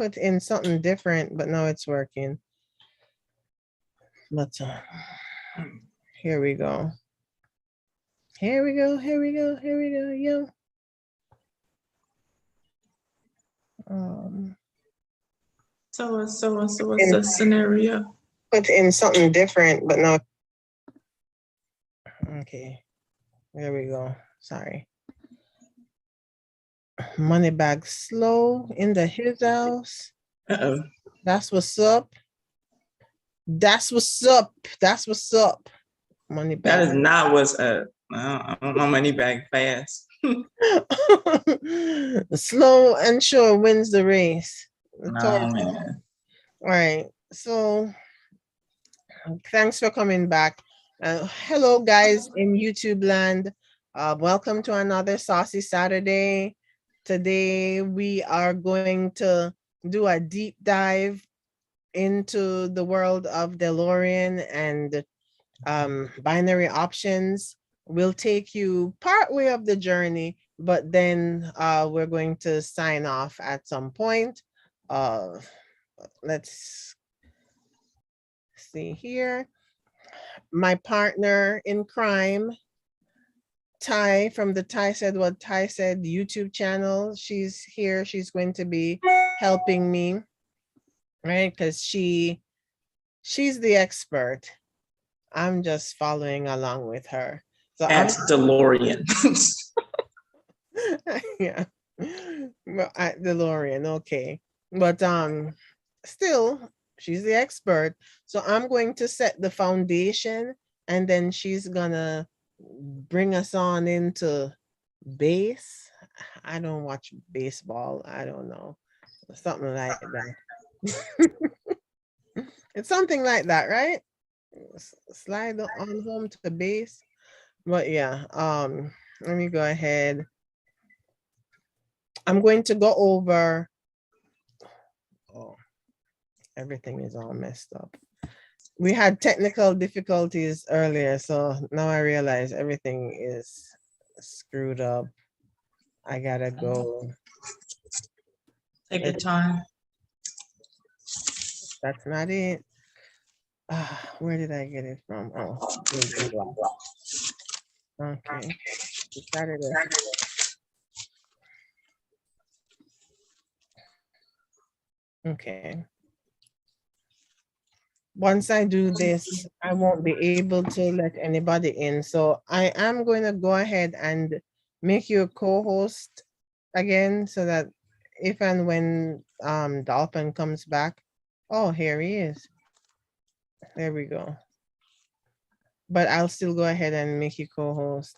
put in something different, but now it's working. But here we go. Here we go. Here we go. Here we go. Yo. So what's the scenario? Put in something different, but now. Okay. There we go. Sorry. Money bag slow in the his house. Uh-oh. That's what's up. That's what's up. That's what's up. Money bag. That is not what's up. I don't know money bag fast. Slow and sure wins the race. No, man. All right. So thanks for coming back. Hello, guys in YouTube land. Welcome to another Saucey Saturday. Today, we are going to do a deep dive into the world of DeLorean and binary options. We'll take you part way of the journey, but then we're going to sign off at some point. Let's see here. My partner in crime, Ty from the Ty Said What Ty Said YouTube channel. She's here. She's going to be helping me, right? Because she's the expert. I'm just following along with her. So At DeLorean. Yeah. Well, at DeLorean, okay. But still, she's the expert. So I'm going to set the foundation, and then she's gonna bring us on into base. I don't watch baseball. I don't know. Something like that. It's something like that, right? Slide on home to the base. But yeah, let me go ahead. I'm going to go over. Oh, everything is all messed up. We had technical difficulties earlier, so now I realize everything is screwed up. I gotta go. Take your time. That's not it. Where did I get it from? Oh, okay. Saturday. Okay. Once I do this, I won't be able to let anybody in. So I am going to go ahead and make you a co-host again so that if and when Dolphin comes back. Oh, here he is. There we go. But I'll still go ahead and make you co-host.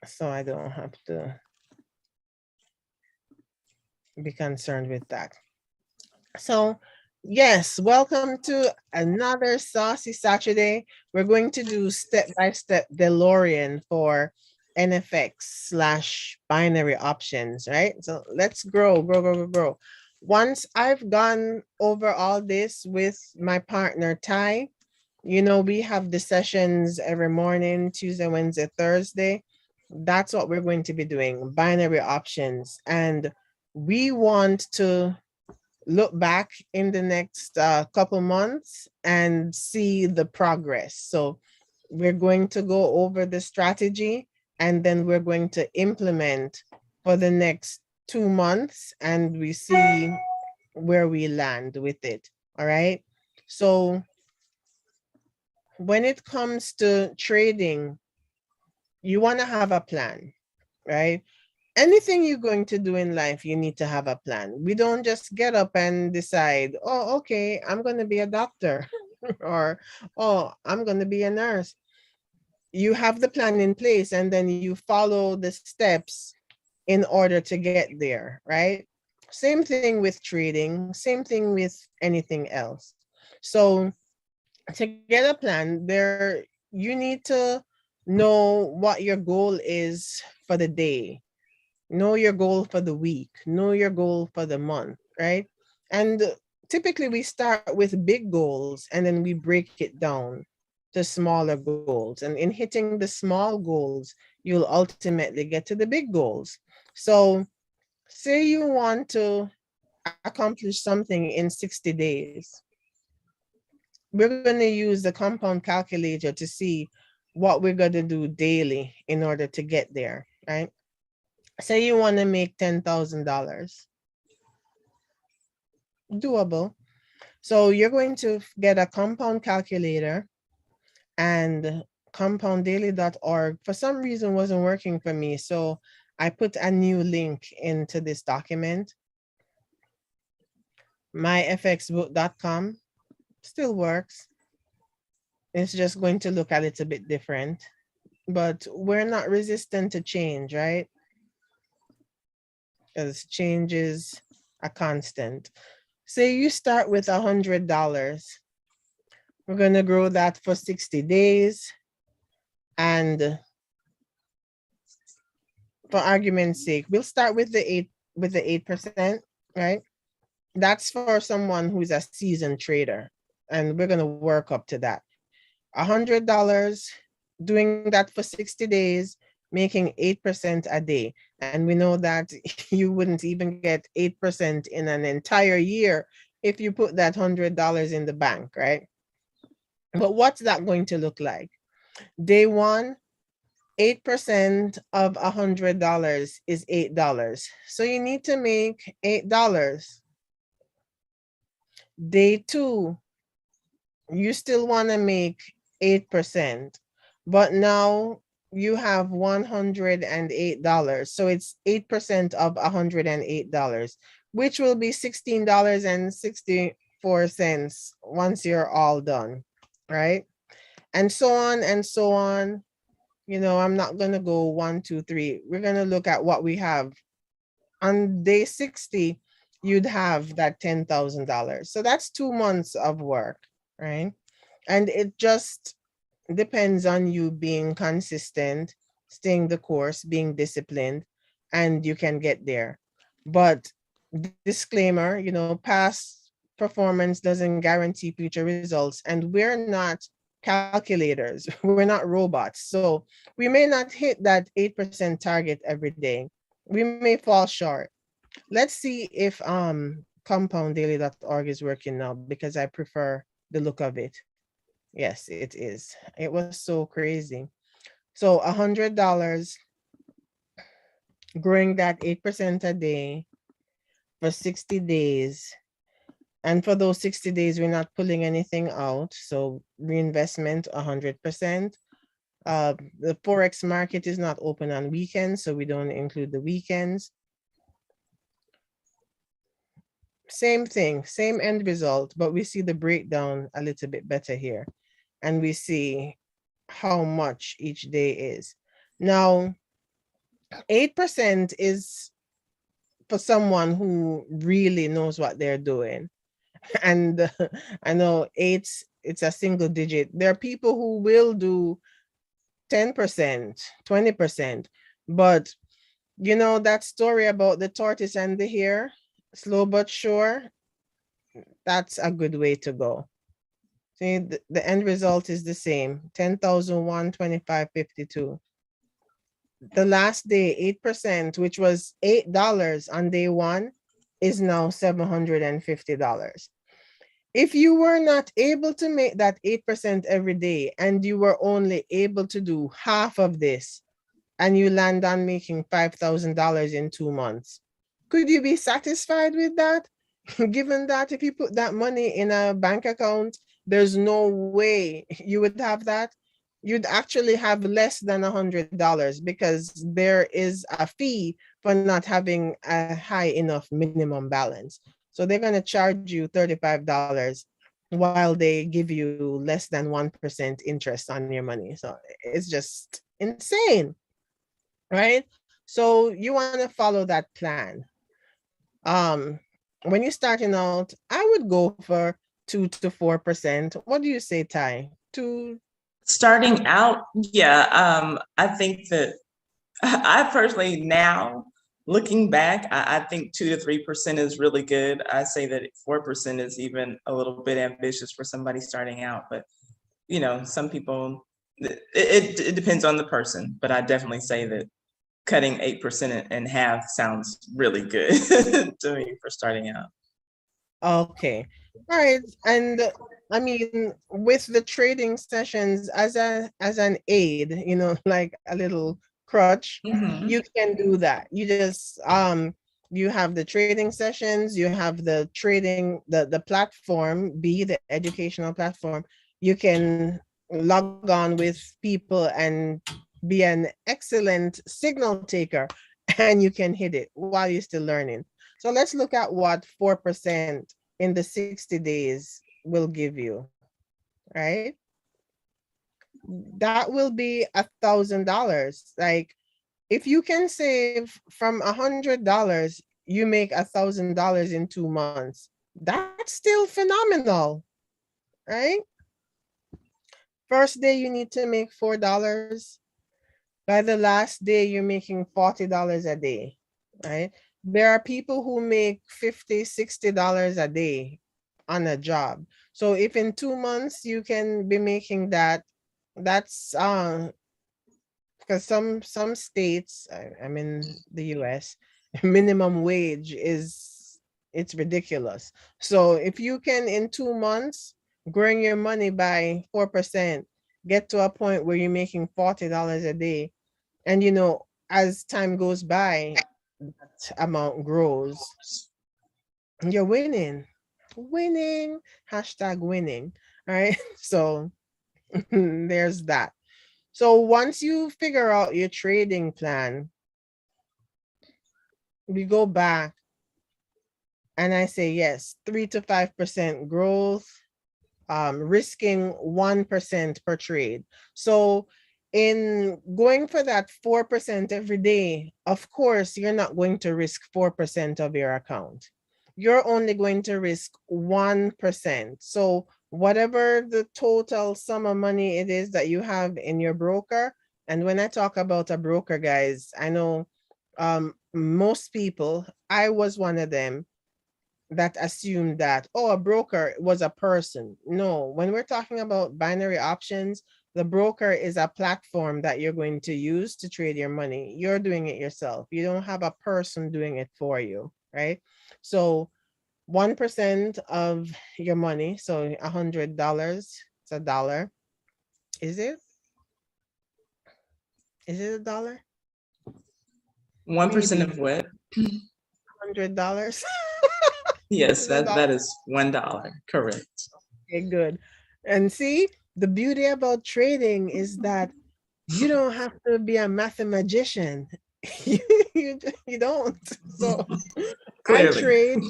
So I don't have to be concerned with that. So yes, welcome to another Saucey Saturday. We're going to do step-by-step DeLorean for NFX/binary options, right? So let's grow. Once I've gone over all this with my partner Ty, you know, we have the sessions every morning, Tuesday, Wednesday, Thursday. That's what we're going to be doing, binary options. And we want to look back in the next couple months and see the progress. So we're going to go over the strategy, and then we're going to implement for the next 2 months, and we see where we land with it. All right. So when it comes to trading, you want to have a plan, right? Anything you're going to do in life, you need to have a plan. We don't just get up and decide, oh, okay, I'm going to be a doctor or, oh, I'm going to be a nurse. You have the plan in place, and then you follow the steps in order to get there, right? Same thing with trading, same thing with anything else. So to get a plan, you need to know what your goal is for the day. Know your goal for the week, know your goal for the month, right? And typically we start with big goals and then we break it down to smaller goals. And in hitting the small goals, you'll ultimately get to the big goals. So Say you want to accomplish something in 60 days. We're going to use the compound calculator to see what we're going to do daily in order to get there, right? Say you want to make $10,000. Doable. So you're going to get a compound calculator, and compounddaily.org for some reason wasn't working for me. So I put a new link into this document. myfxbook.com still works. It's just going to look a little bit different, but we're not resistant to change, right? Because change is a constant. Say you start with $100. We're going to grow that for 60 days. And for argument's sake, we'll start with the 8%, right? That's for someone who's a seasoned trader. And we're going to work up to that. $100, doing that for 60 days, making 8% a day. And we know that you wouldn't even get 8% in an entire year if you put that $100 in the bank, right? But what's that going to look like? Day one, 8% of $100 is $8. So you need to make $8. Day two, you still want to make 8%, but now you have $108. So it's 8% of $108, which will be $16.64 once you're all done, right? And so on and so on. You know, I'm not going to go 1, 2, 3. We're going to look at what we have. On day 60, you'd have that $10,000. So that's 2 months of work, right? And it just depends on you being consistent, staying the course, being disciplined, and you can get there. But disclaimer, you know, past performance doesn't guarantee future results, and we're not calculators. We're not robots. So we may not hit that 8% target every day. We may fall short. Let's see if compounddaily.org is working now, because I prefer the look of it. Yes, it is. It was so crazy. So $100, growing that 8% a day for 60 days. And for those 60 days, we're not pulling anything out. So reinvestment 100%. The Forex market is not open on weekends, so we don't include the weekends. Same thing, same end result, but we see the breakdown a little bit better here. And we see how much each day is. Now, 8% is for someone who really knows what they're doing. And I know it's a single digit. There are people who will do 10%, 20%, but you know that story about the tortoise and the hare, slow but sure, that's a good way to go. See, the end result is the same, 10,001, 25.52. The last day, 8%, which was $8 on day one, is now $750. If you were not able to make that 8% every day, and you were only able to do half of this, and you land on making $5,000 in 2 months, could you be satisfied with that? Given that if you put that money in a bank account, there's no way you would have that. You'd actually have less than $100, because there is a fee for not having a high enough minimum balance. So they're going to charge you $35 while they give you less than 1% interest on your money. So it's just insane, right? So you want to follow that plan. When you're starting out, I would go for 2 to 4%. What do you say, Ty? 2. Starting out, yeah, I think that I personally now, looking back, I think 2 to 3% is really good. I say that 4% is even a little bit ambitious for somebody starting out, but some people, it depends on the person, but I definitely say that cutting 8% in half sounds really good to me for starting out. Okay. All right. And I mean, with the trading sessions as an aid, like a little crutch, Mhm. you can do that. You have the trading sessions, you have the trading, the platform, the educational platform. You can log on with people and be an excellent signal taker, and you can hit it while you're still learning. So let's look at what 4% in the 60 days will give you, right? That will be $1,000. Like, if you can save from $100, you make $1,000 in 2 months. That's still phenomenal, right? First day you need to make $4. By the last day, you're making $40 a day, right? There are people who make $50, $60 a day on a job. So if in 2 months you can be making that, that's because some states, I'm in the US, minimum wage is, it's ridiculous. So if you can in 2 months growing your money by 4%, get to a point where you're making $40 a day, and as time goes by, that amount grows, you're winning. Winning. Hashtag winning. All right. So there's that. So once you figure out your trading plan, we go back and I say, yes, 3 to 5% growth, risking 1% per trade. So in going for that 4% every day, of course, you're not going to risk 4% of your account. You're only going to risk 1%. So whatever the total sum of money it is that you have in your broker, and when I talk about a broker, guys, I know most people, I was one of them, that assumed that, oh, a broker was a person. No, when we're talking about binary options, the broker is a platform that you're going to use to trade your money. You're doing it yourself. You don't have a person doing it for you, right? So 1% of your money, so $100, it's a dollar. Is it? Is it a dollar? 1% Maybe of what? $100. Yes, Is a dollar. that is $1. Correct. Okay, good. And see, the beauty about trading is that you don't have to be a mathematician. You don't. So I Clearly. trade,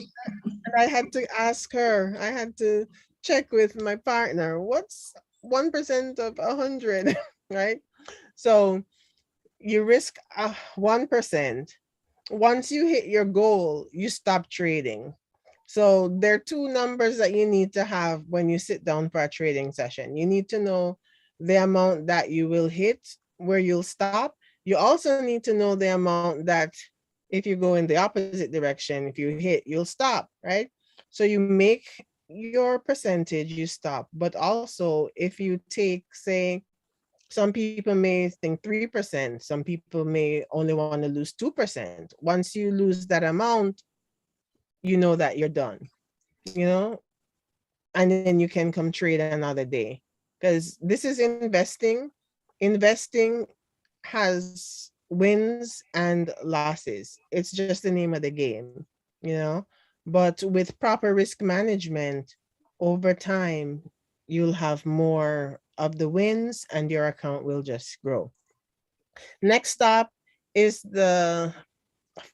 and I had to ask her, I had to check with my partner, what's 1% of 100, right? So you risk 1%. Once you hit your goal, you stop trading. So there are two numbers that you need to have when you sit down for a trading session. You need to know the amount that you will hit, where you'll stop. You also need to know the amount that if you go in the opposite direction, if you hit, you'll stop, right? So you make your percentage, you stop. But also, if you take, say, some people may think 3%, some people may only want to lose 2%. Once you lose that amount, you know that you're done, you know, and then you can come trade another day. Because this is investing. Investing has wins and losses. It's just the name of the game, you know. But with proper risk management, over time, you'll have more of the wins and your account will just grow. Next stop is the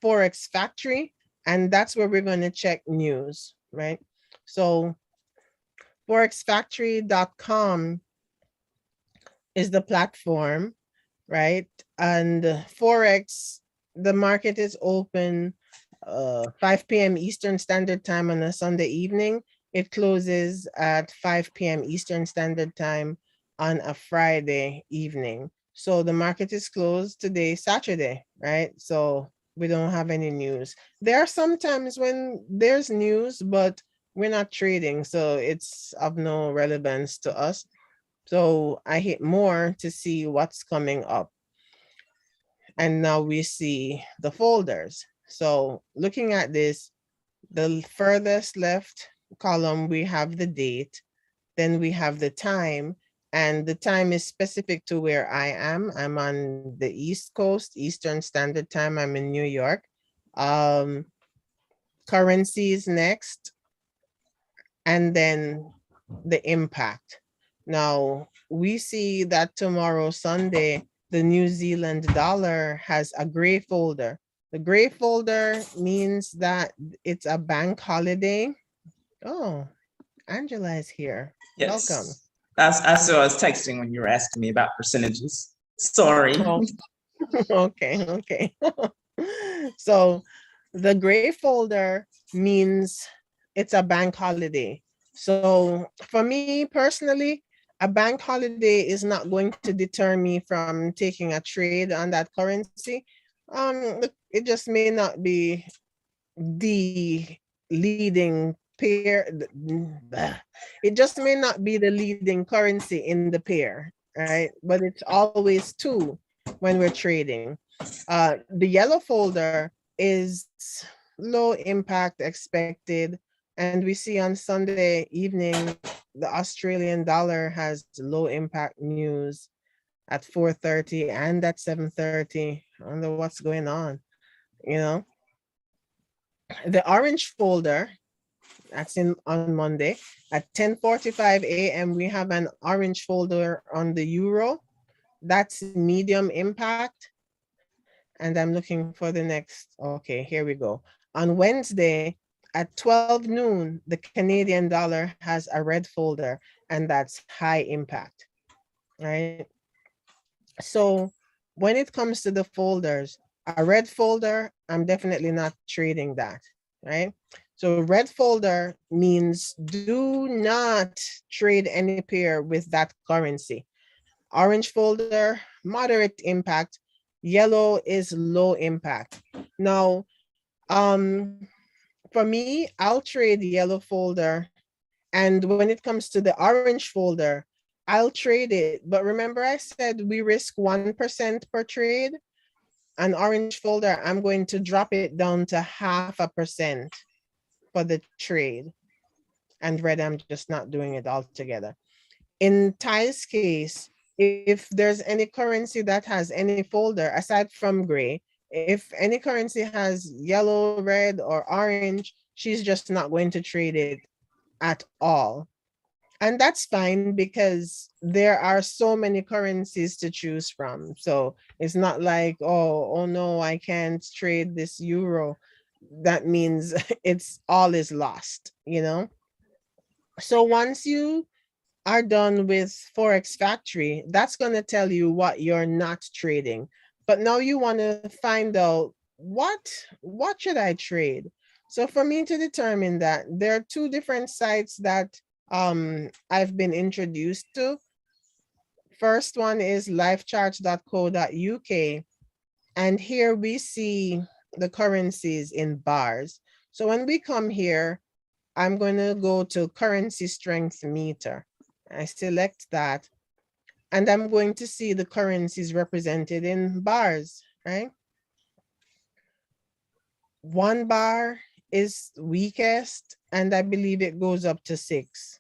Forex Factory, and that's where we're going to check news, right? So forexfactory.com is the platform, right? And Forex, the market is open 5 p.m. Eastern Standard Time on a Sunday evening. It closes at 5 p.m. Eastern Standard Time on a Friday evening. So the market is closed today, Saturday, right? So we don't have any news. There are some times when there's news, but we're not trading, so it's of no relevance to us. So I hit more to see what's coming up. And now we see the folders. So looking at this, the furthest left column, we have the date, then we have the time, and the time is specific to where I am. I'm on the East Coast, Eastern Standard Time. I'm in New York. Currencies next, and then the impact. Now, we see that tomorrow, Sunday, the New Zealand dollar has a gray folder. The gray folder means that it's a bank holiday. Oh, Angela is here. Yes. Welcome. I saw I was texting when you were asking me about percentages. Sorry. Oh, okay, okay. So the gray folder means it's a bank holiday. So for me personally, a bank holiday is not going to deter me from taking a trade on that currency. It just may not be the leading pair. It just may not be the leading currency in the pair, right? But it's always two when we're trading. The yellow folder is low impact expected. And we see on Sunday evening, the Australian dollar has low impact news at 4:30 and at 7:30. I wonder what's going on, you know? The orange folder, that's in on Monday at 10:45 a.m. We have an orange folder on the euro. That's medium impact. And I'm looking for the next. Okay, here we go. On Wednesday at 12 noon, the Canadian dollar has a red folder, and that's high impact, right? So when it comes to the folders, a red folder, I'm definitely not trading that, right? So red folder means do not trade any pair with that currency. Orange folder, moderate impact. Yellow is low impact. Now, for me, I'll trade yellow folder. And when it comes to the orange folder, I'll trade it. But remember I said we risk 1% per trade? An orange folder, I'm going to drop it down to 0.5% for the trade. And red, I'm just not doing it altogether. In Ty's case, if there's any currency that has any folder aside from gray, if any currency has yellow, red, or orange, she's just not going to trade it at all. And that's fine because there are so many currencies to choose from. So it's not like, oh no, I can't trade this euro. That means it's all is lost, you know? So once you are done with Forex Factory, that's going to tell you what you're not trading. But now you want to find out what should I trade? So for me to determine that, there are two different sites that I've been introduced to. First one is lifecharts.co.uk. And here we see the currencies in bars. So when we come here, I'm going to go to currency strength meter. I select that, and I'm going to see the currencies represented in bars, right? 1 bar is weakest, and I believe it goes up to 6.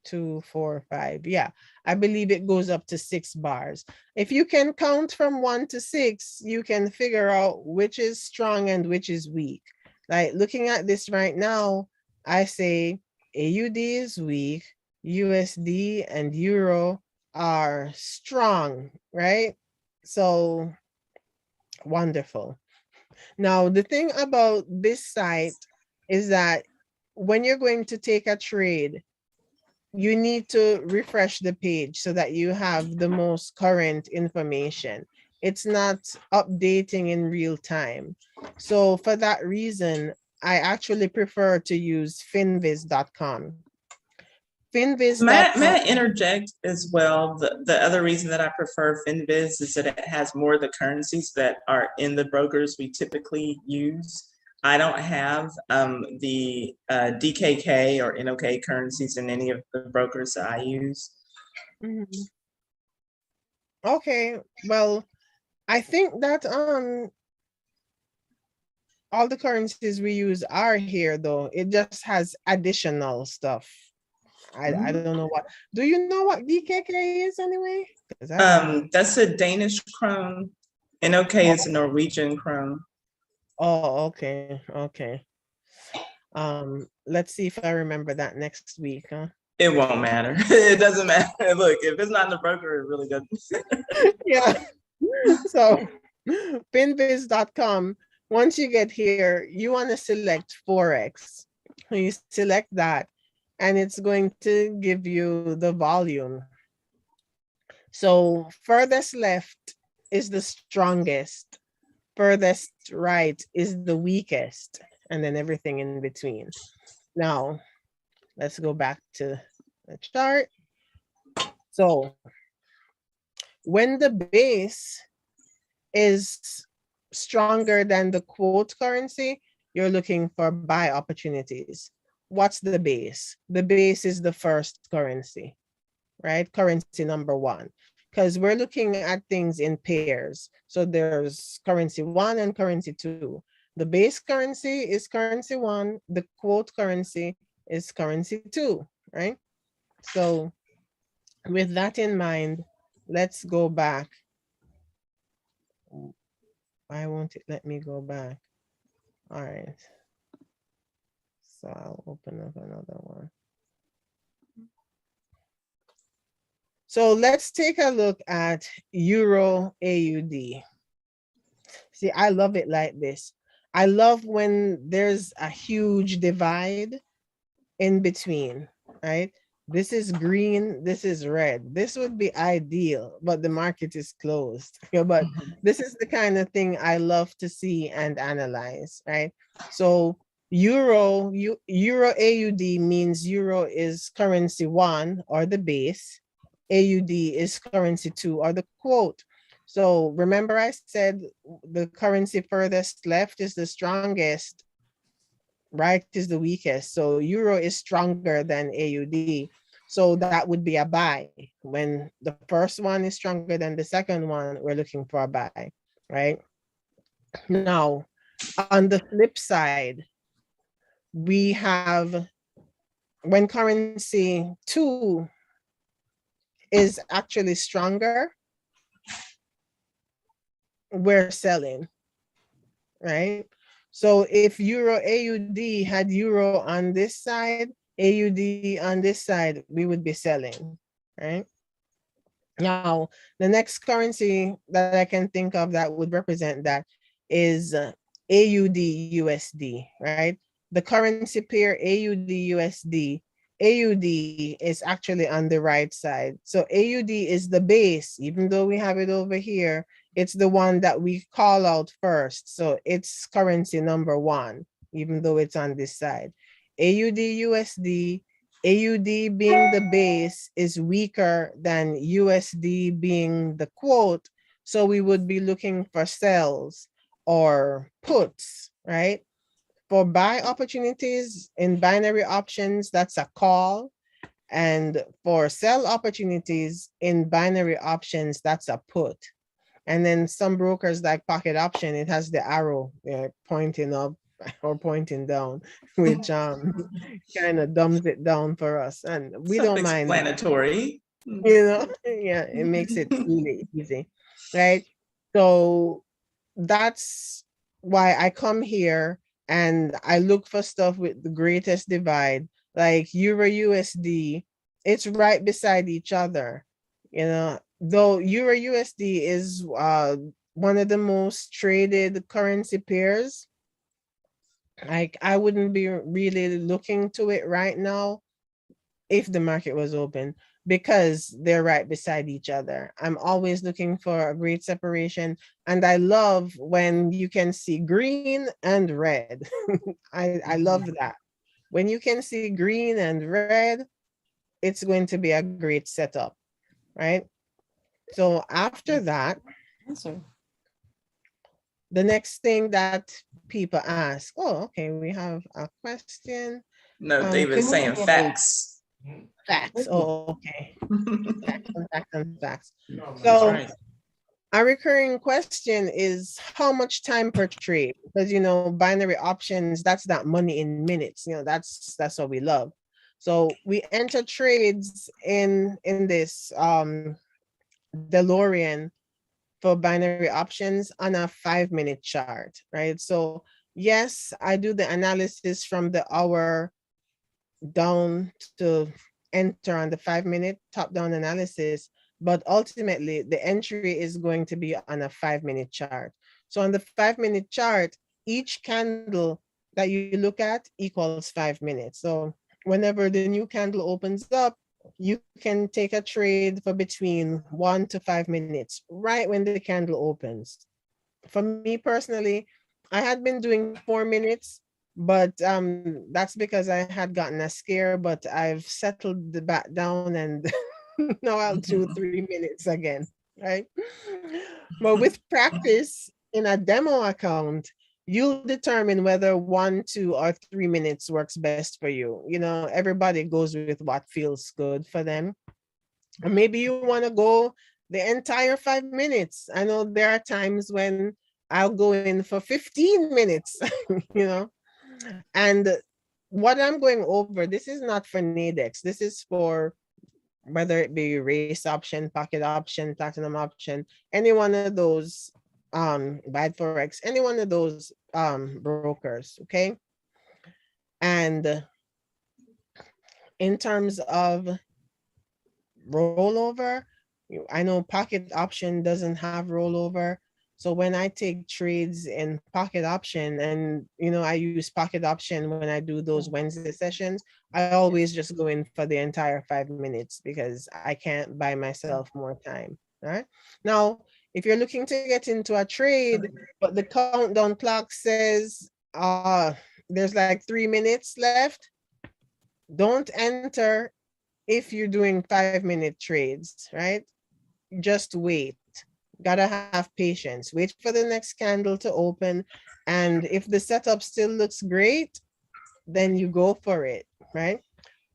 2, 4, 5. Yeah, I believe it goes up to 6 bars. If you can count from 1 to 6, you can figure out which is strong and which is weak. Like looking at this right now, I say AUD is weak, USD and Euro are strong, right? So wonderful. Now, the thing about this site is that when you're going to take a trade, you need to refresh the page so that you have the most current information. It's not updating in real time. So for that reason, I actually prefer to use finviz.com. May I interject as well? The other reason that I prefer FinViz is that it has more of the currencies that are in the brokers we typically use. I don't have the DKK or NOK currencies in any of the brokers that I use. Okay, well, I think that all the currencies we use are here though. It just has additional stuff. I don't know what. Do you know what DKK is anyway? 'Cause I don't. That's a Danish krone. NOK is a Norwegian krone. Oh, okay, okay. Let's see if I remember that next week, huh? It won't matter. It doesn't matter. Look, if it's not in the broker, it really doesn't. Yeah. So pinbiz.com, once you get here, you want to select Forex. You select that, and it's going to give you the volume. So furthest left is the strongest, furthest right is the weakest, and then everything in between. Now, let's go back to the chart. So when the base is stronger than the quote currency, you're looking for buy opportunities. What's the base? The base is the first currency, right? Currency number one, because we're looking at things in pairs. So there's currency one and currency two. The base currency is currency one, the quote currency is currency two, right? So with that in mind, let's go back. Why won't it let me go back? All right. So I'll open up another one. So let's take a look at Euro AUD. See, I love it like this. I love when there's a huge divide in between, right? This is green, this is red. This would be ideal, but the market is closed. But this is the kind of thing I love to see and analyze, right? So Euro AUD means Euro is currency one or the base. AUD is currency two or the quote. So remember I said the currency furthest left is the strongest, right is the weakest. So Euro is stronger than AUD. So that would be a buy. When the first one is stronger than the second one, we're looking for a buy, right? Now, on the flip side, we have when currency two is actually stronger, we're selling, right? So if Euro AUD had Euro on this side, AUD on this side, we would be selling, right? Now, the next currency that I can think of that would represent that is AUD USD, right? The currency pair AUD USD, AUD is actually on the right side. So AUD is the base, even though we have it over here, it's the one that we call out first. So it's currency number one, even though it's on this side. AUD USD, AUD being the base is weaker than USD being the quote. So we would be looking for sells or puts, right? For buy opportunities in binary options, that's a call. And for sell opportunities in binary options, that's a put. And then some brokers like Pocket Option, it has the arrow pointing up or pointing down, which kind of dumbs it down for us. And we don't mind that. Self-explanatory. Yeah, it makes it really easy, right? So that's why I come here and I look for stuff with the greatest divide, like Euro USD. It's right beside each other, though Euro USD is one of the most traded currency pairs. Like I wouldn't be really looking to it right now if the market was open, because they're right beside each other. I'm always looking for a great separation. And I love when you can see green and red. I love that. When you can see green and red, it's going to be a great setup, right? So after that, the next thing that people ask, oh, okay, we have a question. No, David's saying facts. Facts. Oh, okay. Facts and facts and facts. So A recurring question is how much time per trade? Because binary options, that's that money in minutes. That's what we love. So we enter trades in this DeLorean for binary options on a 5-minute chart, right? So yes, I do the analysis from the hour down to enter on the 5-minute top-down analysis, but ultimately the entry is going to be on a 5-minute chart. So on the 5-minute chart, each candle that you look at equals 5 minutes. So whenever the new candle opens up, you can take a trade for between 1 to 5 minutes, right when the candle opens. For me personally, I had been doing 4 minutes, but that's because I had gotten a scare, but I've settled the back down and now I'll do 3 minutes again, right? But with practice in a demo account, you'll determine whether 1, 2, or 3 minutes works best for you. Everybody goes with what feels good for them. Or maybe you want to go the entire 5 minutes. I know there are times when I'll go in for 15 minutes, you know. And what I'm going over, this is not for Nadex. This is for whether it be race option, pocket option, platinum option, any one of those Bad Forex, any one of those brokers, okay? And in terms of rollover, I know pocket option doesn't have rollover. So when I take trades in pocket option and I use pocket option when I do those Wednesday sessions, I always just go in for the entire 5 minutes because I can't buy myself more time. All right. Now, if you're looking to get into a trade, but the countdown clock says there's like 3 minutes left, don't enter if you're doing 5-minute trades, right? Just wait. Gotta have patience. Wait for the next candle to open. And if the setup still looks great, then you go for it, right?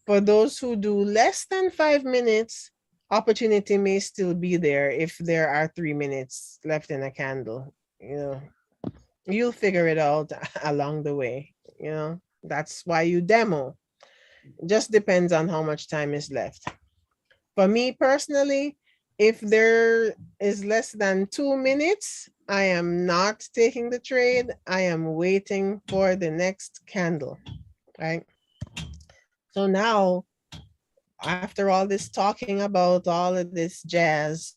For those who do less than 5 minutes, opportunity may still be there if there are 3 minutes left in a candle. You'll figure it out along the way. That's why you demo. Just depends on how much time is left. For me personally, if there is less than 2 minutes, I am not taking the trade. I am waiting for the next candle, right? So now, after all this talking about all of this jazz,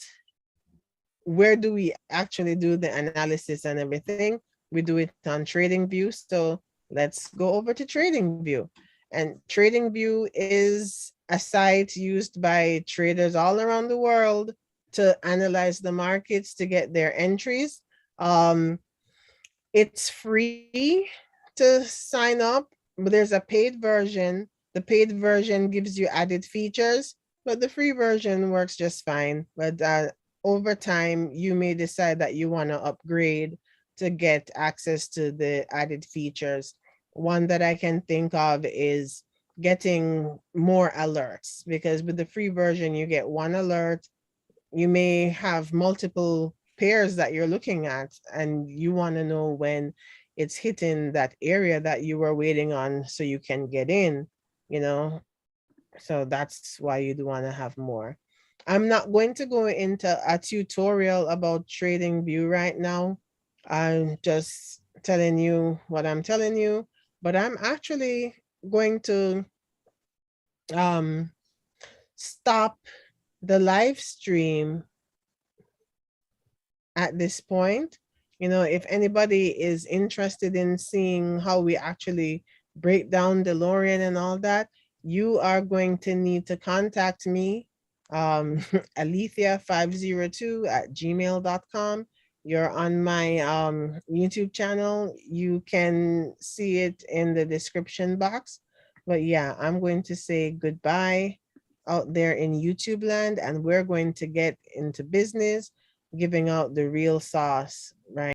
where do we actually do the analysis and everything? We do it on TradingView. So let's go over to TradingView. And TradingView is a site used by traders all around the world to analyze the markets to get their entries. It's free to sign up, but there's a paid version. The paid version gives you added features, but the free version works just fine. But over time, you may decide that you want to upgrade to get access to the added features. One that I can think of is getting more alerts, because with the free version, you get one alert. You may have multiple pairs that you're looking at, and you want to know when it's hitting that area that you were waiting on so you can get in, you know. So that's why you'd want to have more. I'm not going to go into a tutorial about TradingView right now. I'm just telling you what I'm telling you, but I'm actually going to stop the live stream at this point. If anybody is interested in seeing how we actually break down DeLorean and all that, you are going to need to contact me, alethea502@gmail.com. You're on my YouTube channel. You can see it in the description box. But yeah, I'm going to say goodbye out there in YouTube land, and we're going to get into business, giving out the real sauce right